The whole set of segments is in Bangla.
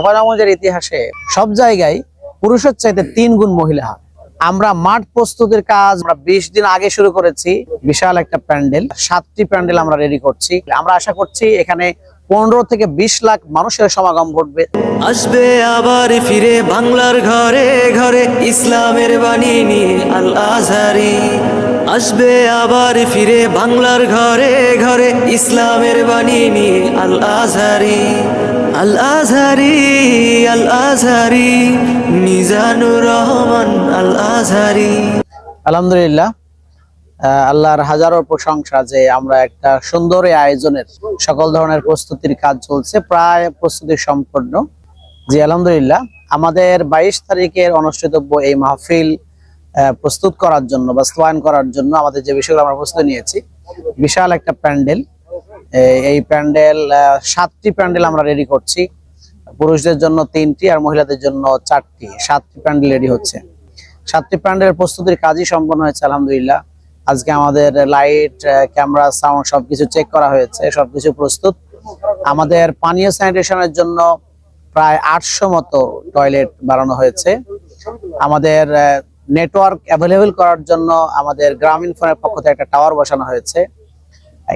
চাঁপাইনবাবগঞ্জের ইতিহাসে সব জায়গায় পুরুষের চাইতে 3 গুণ মহিলা। আমরা মাঠ প্রস্তুতির কাজ আমরা 20 দিন আগে শুরু করেছি। বিশাল একটা প্যান্ডেল, 7টি প্যান্ডেল আমরা রেডি করছি। আমরা আশা করছি এখানে 15 থেকে 20 লাখ মানুষের সমাগম ঘটবে। আসবে আবার ফিরে বাংলার ঘরে ঘরে ইসলামের বাণী নিয়ে আল আজহারি। আসবে আবার ফিরে বাংলার ঘরে ঘরে ইসলামের বাণী নিয়ে আল আজহারি। আল আজহারি, আল আজহারি, মিজানুর রহমান আল আজহারি। আলহামদুলিল্লাহ, আল্লাহর হাজারো প্রশংসা যে আমরা একটা সুন্দর আয়োজনের সকল ধরনের প্রস্তুতির কাজ চলছে, প্রায় প্রস্তুতি সম্পন্ন। জি আলহামদুলিল্লাহ, আমাদের 22 তারিখের অনুষ্ঠিতব্য এই মাহফিল প্রস্তুত করার জন্য, বাস্তবায়ন করার জন্য আমাদের যে বিষয়গুলো আমরা প্রস্তুতি নিয়েছি, বিশাল একটা প্যান্ডেল। এই প্যান্ডেল 7টি প্যান্ডেল আমরা রেডি করছি। পুরুষদের জন্য 3টি আর মহিলাদের জন্য 4টি, 7টি প্যান্ডেল রেডি হচ্ছে। 7টি প্যান্ডেলের প্রস্তুতির কাজই সম্পন্ন হয়েছে আলহামদুলিল্লাহ। আজকে আমাদের লাইট, ক্যামেরা, সাউন্ড সবকিছু চেক করা হয়েছে, সবকিছু প্রস্তুত। আমাদের পানীয় স্যানিটেশনের জন্য প্রায় 800 মতো টয়লেট বানানো হয়েছে। আমাদের নেটওয়ার্ক অ্যাভেলেবল করার জন্য আমাদের গ্রামীণ ফোনের পক্ষ থেকে একটা টাওয়ার বসানো হয়েছে।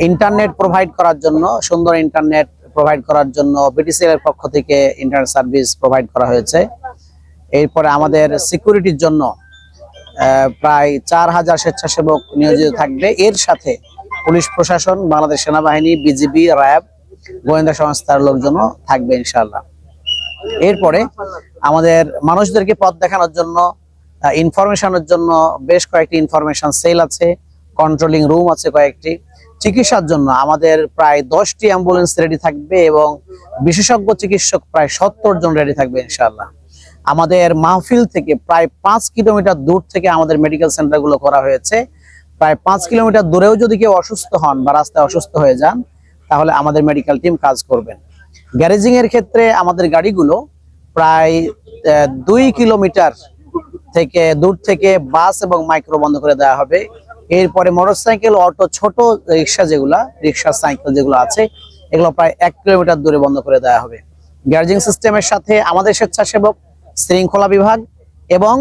ইন্টারনেট প্রোভাইড করার জন্য, সুন্দর ইন্টারনেট প্রোভাইড করার জন্য বিটিসিএল এর পক্ষ থেকে ইন্টারনেট সার্ভিস প্রোভাইড করা হয়েছে। এরপরে আমাদের সিকিউরিটির জন্য প্রায় 4000 স্বেচ্ছাসেবক নিয়োজিত থাকবে। এর সাথে পুলিশ প্রশাসন, বাংলাদেশ সেনাবাহিনী, বিজিবি, র্যাব, গোয়েন্দা সংস্থার লোকজনও থাকবে ইনশাআল্লাহ। এরপরে আমাদের মানুষদেরকে পথ দেখানোর জন্য, ইনফরমেশনের জন্য বেশ কয়েকটি ইনফরমেশন সেল আছে, কন্ট্রোলিং রুম আছে কয়েকটি। চিকিৎসার জন্য আমাদের প্রায় 10টি অ্যাম্বুলেন্স রেডি থাকবে এবং বিশেষজ্ঞ চিকিৎসক প্রায় 70 জন রেডি থাকবে ইনশাআল্লাহ। আমাদের মাহফিল থেকে প্রায় 5 কিলোমিটার দূর থেকে আমাদের মেডিকেল সেন্টারগুলো করা হয়েছে। প্রায় 5 কিলোমিটার দূরেও যদি কেউ অসুস্থ হন বা রাস্তায় অসুস্থ হয়ে যান, তাহলে আমাদের মেডিকেল টিম কাজ করবেন। গ্যারেজিং এর ক্ষেত্রে আমাদের গাড়িগুলো প্রায় 2 কিলোমিটার থেকে দূর থেকে বাস এবং মাইক্রো বন্ধ করে দেওয়া হবে। এরপরে মোটরসাইকেল, অটো, ছোট রিক্সা, রিক্সা সাইকেল যেগুলো আছে, এগুলো প্রায় 1 কিলোমিটার দূরে বন্ধ করে দেওয়া হবে। গ্যারেজিং সিস্টেমের সাথে আমাদের স্বেচ্ছাসেবক, শৃঙ্খলা বিভাগ এবং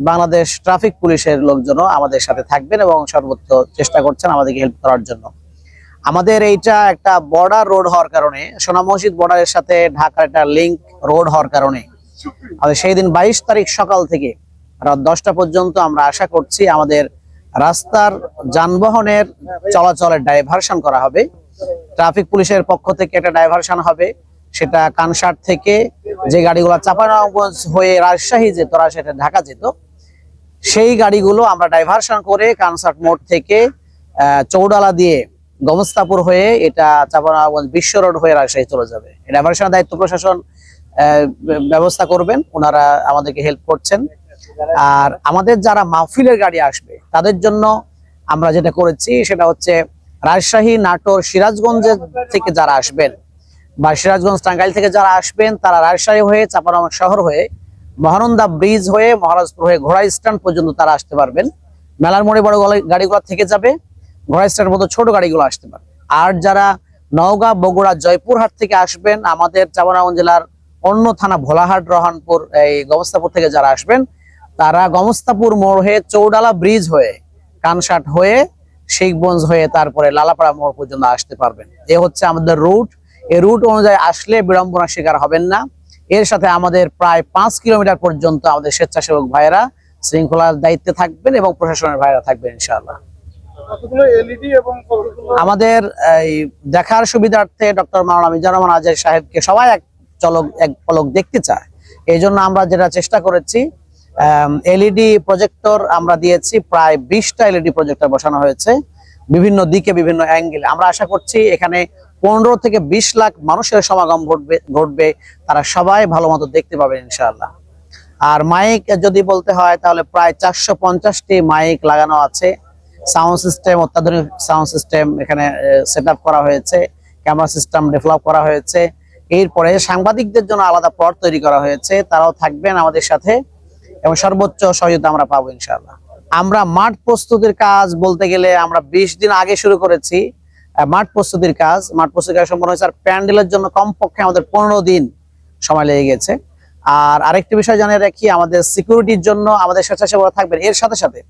বাংলাদেশ ট্রাফিক পুলিশের লোকজনও আমাদের সাথে থাকবেন এবং সর্বোচ্চ চেষ্টা করছেন আমাদেরকে হেল্প করার জন্য। আমাদের এইটা একটা বর্ডার রোড হওয়ার কারণে, সোনা মসজিদ বর্ডারের সাথে ঢাকার একটা লিংক রোড হওয়ার কারণে আমাদের সেই দিন 22 তারিখ সকাল থেকে রাত 10টা পর্যন্ত আমরা আশা করছি আমাদের রাস্তার যানবাহনের চলাচলের ডাইভারশন করা হবে। ট্রাফিক পুলিশের পক্ষ থেকে একটা ডাইভারশন হবে, সেটা কানসার থেকে যে গাড়িগুলো চাঁপাইনবাবগঞ্জ হয়ে রাজশাহী যেত, সেটা ঢাকা যেত, সেই গাড়িগুলো আমরা ডাইভারশন করে কানসার মোড় থেকে চৌডালা দিয়ে গমস্তাপুর হয়ে এটা চাঁপাইনবাবগঞ্জ বিশ্ব রোড হয়ে রাজশাহী চলে যাবে। এই ডাইভারশনের দায়িত্ব প্রশাসন ব্যবস্থা করবেন, ওনারা আমাদেরকে হেল্প করছেন। আর আমাদের যারা মাহফিলের গাড়ি আসবে তাদের জন্য আমরা যেটা করেছি সেটা হচ্ছে রাজশাহী, নাটোর, সিরাজগঞ্জ থেকে যারা আসবেন বা সিরাজগঞ্জ, টাঙ্গাইল থেকে যারা আসবেন, তারা রাজশাহী হয়ে চাঁপাইনবাবগঞ্জ শহর হয়ে মহানন্দা ব্রিজ হয়ে মহারাজপুর হয়ে ঘোড়া স্ট্যান্ড পর্যন্ত তারা আসতে পারবেন। মেলার মোড়ে বড় গাড়িগুলো থেকে যাবে, ঘোড়া স্ট্যান্ডের মতো ছোট গাড়িগুলো আসতে পারবে। আর যারা নওগাঁ, বগুড়া, জয়পুরহাট থেকে আসবেন, আমাদের চাঁপাইনবাবগঞ্জ জেলার অন্য থানা ভোলাহাট, রহনপুর, এই গমস্তাপুর থেকে যারা আসবেন, তারা গমস্তাপুর মোড় হয়ে চৌডালা ব্রিজ হয়ে কানসাট হয়ে শিখগঞ্জ হয়ে তারপরে লালাপাড়া মোড় পর্যন্ত আসতে পারবেন। এ হচ্ছে আমাদের রুট। এই রুট অনুযায়ী আসলে বিড়ম্বনার শিকার হবেন না। এর সাথে আমাদের প্রায় 5 কিলোমিটার পর্যন্ত আমাদের স্বেচ্ছাসেবক ভাইরা শৃঙ্খলার দায়িত্বে থাকবেন এবং প্রশাসনের ভাইরা থাকবেন ইনশাআল্লাহ। আমাদের এই দেখার সুবিধার্থে ডক্টর মাওলানা মিজানুর রহমান আজহারী সাহেবকে সবাই এক পলক দেখতে চায়, এই জন্য আমরা যেটা চেষ্টা করেছি, এলইডি প্রজেক্টর আমরা দিয়েছি। প্রায় 20টা এলইডি প্রজেক্টর বসানো হয়েছে বিভিন্ন দিকে, বিভিন্ন অ্যাঙ্গেলে। আমরা আশা করছি এখানে 15 থেকে 20 লাখ মানুষের সমাগম ঘটবে, তারা সবাই ভালো মতো দেখতে পাবেন ইনশাআল্লাহ। আর মাইক যদি বলতে হয় তাহলে প্রায় 450টি মাইক লাগানো আছে। সাউন্ড সিস্টেম, অত্যাধুনিক সাউন্ড সিস্টেম এখানে সেট আপ করা হয়েছে, ক্যামেরা সিস্টেম ডেভেলপ করা হয়েছে। এরপরে সাংবাদিকদের জন্য আলাদা প্লট তৈরি করা হয়েছে, তারাও থাকবেন আমাদের সাথে এবং সর্বোচ্চ সহযোগিতা আমরা পাবো ইনশাআল্লাহ। আমরা মাঠ প্রস্তুতির কাজ বলতে গেলে আমরা 20 দিন আগে শুরু করেছি মাঠ প্রস্তুতির কাজ। সম্পন্ন হয়েছে। আর প্যান্ডেলের জন্য কমপক্ষে আমাদের 15 দিন সময় লেগে গেছে। আর আরেকটি বিষয় জানিয়ে রাখি, আমাদের সিকিউরিটির জন্য আমাদের স্বেচ্ছাসেবকরা থাকবেন। এর সাথে সাথে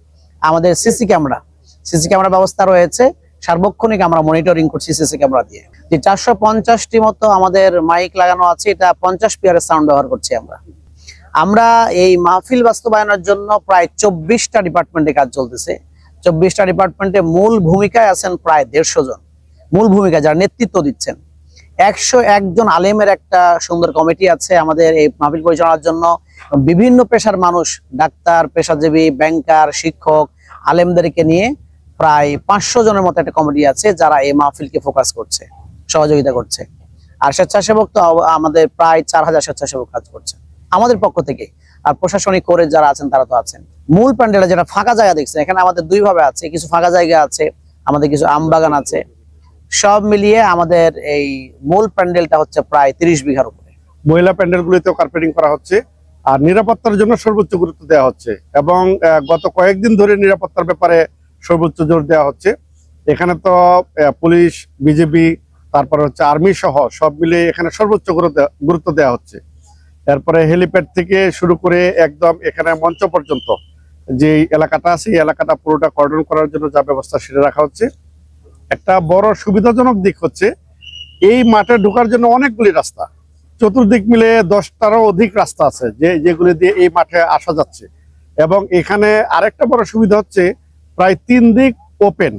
আমাদের সিসি ক্যামেরা ব্যবস্থা রয়েছে, সার্বক্ষণিক আমরা মনিটরিং করছি সিসি ক্যামেরা দিয়ে। যে 450টি মতো আমাদের মাইক লাগানো আছে, এটা 50 পিয়ারের সাউন্ড ব্যবহার করছি আমরা এই মাহফিল বাস্তবায়নের জন্য প্রায় 24টা ডিপার্টমেন্টে কাজ চলতেছে। 24টা ডিপার্টমেন্টে মূল ভূমিকায় আছেন প্রায় 150 জন, মূল ভূমিকা যারা নেতৃত্ব দিচ্ছেন। 101 জন আলেমের একটা সুন্দর কমিটি আছে আমাদের এই মাহফিল পরিচালনার জন্য। বিভিন্ন পেশার মানুষ, ডাক্তার, পেশাজীবী, ব্যাংকার, শিক্ষক, আলেমদেরকে নিয়ে প্রায় 500 জনের মতো একটা কমিটি আছে যারা এই মাহফিলকে ফোকাস করছে, সহযোগিতা করছে। আর স্বেচ্ছাসেবক তো আমাদের প্রায় 4000 স্বেচ্ছাসেবক কাজ করছে আমাদের পক্ষ থেকে। আর প্রশাসনিক করে যারা আছেন তারা তো আছেন। মূল প্যান্ডেলে যেটা ফাঁকা জায়গা দেখছেন, এখানে আমাদের দুই ভাবে আছে, কিছু ফাঁকা জায়গা আছে, আমাদের কিছু আম বাগান আছে। সব মিলিয়ে আমাদের এই মূল প্যান্ডেলটা হচ্ছে প্রায় 30 বিঘার উপরে। মহিলা প্যান্ডেলগুলিতেও কার্পেটিং করা হচ্ছে, আর নিরাপত্তার জন্য সর্বোচ্চ গুরুত্ব দেওয়া হচ্ছে এবং গত কয়েকদিন ধরে নিরাপত্তার ব্যাপারে সর্বোচ্চ জোর দেওয়া হচ্ছে। এখানে তো পুলিশ, বিজেপি, তারপরে হচ্ছে আর্মি সহ সব মিলে এখানে সর্বোচ্চ গুরুত্ব দেওয়া হচ্ছে। এরপরে হেলিপ্যাড থেকে শুরু করে একদম এখানে মঞ্চ পর্যন্ত যে এলাকাটা আছে, এই এলাকাটা পুরোটা কর্ডন করার জন্য যা ব্যবস্থা সেটা রাখা হচ্ছে। একটা বড় সুবিধাজনক দিক হচ্ছে এই মাঠে ঢোকার জন্য অনেকগুলি রাস্তা, চতুর্দিক মিলে 10টারও অধিক রাস্তা আছে যেগুলি দিয়ে এই মাঠে আসা যাচ্ছে। এবং এখানে আরেকটা বড় সুবিধা হচ্ছে প্রায় 3 দিক ওপেন,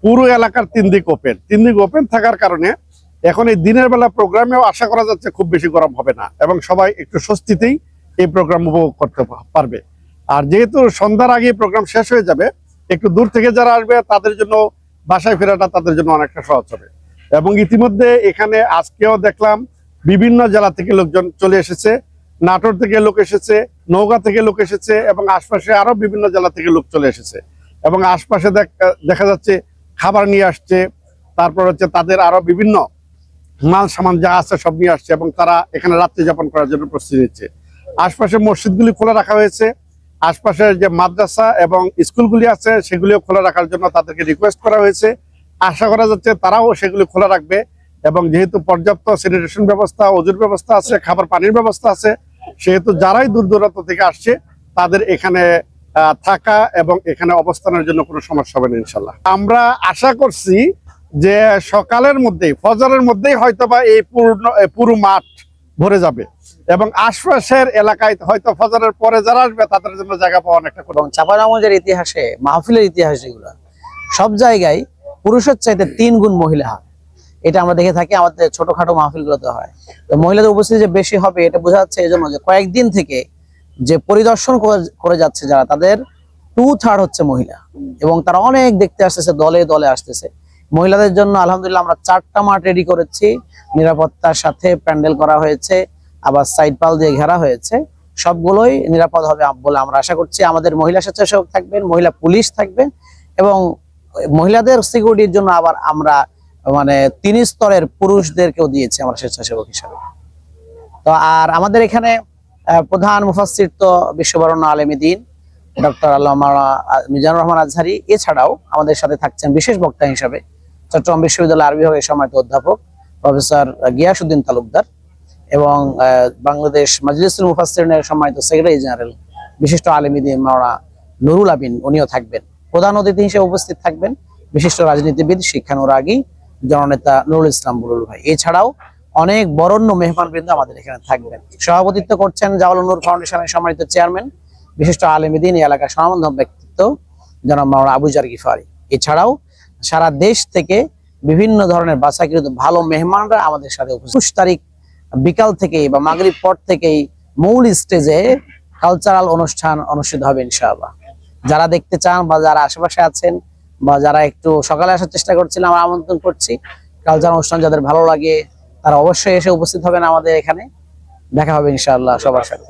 পুরো এলাকার 3 দিক ওপেন। 3 দিক ওপেন থাকার কারণে এখন এই দিনের বেলা প্রোগ্রামেও আশা করা যাচ্ছে খুব বেশি গরম হবে না এবং সবাই একটু স্বস্তিতেই এই প্রোগ্রাম উপভোগ করতে পারবে। আর যেহেতু সন্ধ্যার আগে প্রোগ্রাম শেষ হয়ে যাবে, একটু দূর থেকে যারা আসবে তাদের জন্য বাসায় ফেরাটা তাদের জন্য অনেকটা সহজ হবে। এবং ইতিমধ্যে এখানে আজকেও দেখলাম বিভিন্ন জেলা থেকে লোকজন চলে এসেছে, নাটোর থেকে লোক এসেছে, নওগাঁ থেকে লোক এসেছে এবং আশপাশে আরো বিভিন্ন জেলা থেকে লোক চলে এসেছে। এবং আশপাশে দেখা যাচ্ছে খাবার নিয়ে আসছে, তারপর হচ্ছে তাদের আরো বিভিন্ন মাল সামান যা আছে সব নিয়ে আসছে এবং তারা এখানে রাত্রি যাপন করার জন্য প্রস্তুতি নিচ্ছে। আশপাশে মসজিদগুলি খোলা রাখা হয়েছে, আশপাশের যে মাদ্রাসা এবং স্কুলগুলি আছে সেগুলিও খোলা রাখার জন্য তাদেরকে রিকোয়েস্ট করা হয়েছে। আশা করা যাচ্ছে তারাও সেগুলি খোলা রাখবে এবং যেহেতু পর্যাপ্ত স্যানিটেশন ব্যবস্থা, ওজুর ব্যবস্থা আছে, খাবার পানির ব্যবস্থা আছে, সেহেতু যারাই দূর দূরান্ত থেকে আসছে তাদের এখানে থাকা এবং এখানে অবস্থানের জন্য কোনো সমস্যা হবে না ইনশাল্লাহ। আমরা আশা করছি যে সকালের মধ্যেই, ফজরের মধ্যেই হয়তোবা এই পুরো মাঠ ভরে যাবে এবং আশপাশের এলাকায় হয়তো ফজরের পরে যারা আসবে তাদের জন্য জায়গা পাওয়া অনেকটা। এবং চাঁপাইনবাবগঞ্জের ইতিহাসে, মাহফিলের ইতিহাস যেগুলো, সব জায়গায় পুরুষের চাইতে 3 গুণ মহিলা হয়। এটা আমরা দেখে থাকি আমাদের ছোটখাটো মাহফিলগুলোতে হয়। তো মহিলাদের উপস্থিতি যে বেশি হবে এটা বোঝা যাচ্ছে এই জন্য যে কয়েকদিন থেকে যে পরিদর্শন করে যাচ্ছে যারা, তাদের 2/3 হচ্ছে মহিলা এবং তারা অনেক দেখতে আসতেছে, দলে দলে আসতেছে। মহিলাদের জন্য আলহামদুলিল্লাহ আমরা 4টা মাঠ রেডি করেছি, নিরাপত্তার সাথে প্যান্ডেল করা হয়েছে, আবার সাইড পাল দিয়ে ঘেরা হয়েছে। সবগুলোই নিরাপদ হবে বলে আমরা আশা করছি। আমাদের মহিলা স্বেচ্ছাসেবক থাকবেন, মহিলা পুলিশ থাকবেন এবং মহিলাদের সিকিউরিটির জন্য আবার আমরা 3 স্তরের পুরুষদেরকেও দিয়েছি আমরা স্বেচ্ছাসেবক হিসাবে। তো আর আমাদের এখানে প্রধান মুফাসসির তো বিশ্ববরেণ্য আলেম দ্বীন ডক্টর আল্লামা মিজানুর রহমান আজহারী। এছাড়াও আমাদের সাথে থাকছেন বিশেষ বক্তা হিসাবে চট্টগ্রাম বিশ্ববিদ্যালয় আরবি বিভাগের সম্মানিত অধ্যাপক প্রফেসর গিয়াসউদ্দিন তালুকদার এবং বাংলাদেশ মাজলিসুল মুফাসসিরিনের সম্মানিত সেক্রেটারি জেনারেল বিশিষ্ট আলেম দ্বীন মাওলানা নুরুল আমিন, উনিও থাকবেন। প্রধান অতিথি হিসেবে উপস্থিত থাকবেন বিশিষ্ট রাজনীতিবিদ শিক্ষানুরাগী জননেতা নুরুল ইসলাম বুলুল ভাই। এছাড়াও অনেক বরেণ্য মেহমানবৃন্দ আমাদের এখানে থাকবেন। সভাপতিত্ব করছেন জাওয়ালুন নূর ফাউন্ডেশনের সম্মানিত চেয়ারম্যান বিশিষ্ট আলেম দ্বীন, এই এলাকার স্বনামধন্য ব্যক্তিত্ব জনাব মাওলানা আবু জার গিফারি। এছাড়াও সারা দেশ থেকে বিভিন্ন ধরনের বাছাইকৃত ভালো মেহমানরা আমাদের সাথে উপস্থিত। 25 তারিখ বিকাল থেকেই বা মাগরিব পর থেকেই মূল স্টেজে কালচারাল অনুষ্ঠান অনুষ্ঠিত হবে ইনশাআল্লাহ। যারা দেখতে চান বা যারা আশেপাশে আছেন বা যারা একটু সকালে আসার চেষ্টা করছিলেন, আমরা আমন্ত্রণ করছি। কালচারাল অনুষ্ঠান যাদের ভালো লাগে তারা অবশ্যই এসে উপস্থিত হবেন আমাদের এখানে। দেখা হবে ইনশাআল্লাহ সবার সাথে।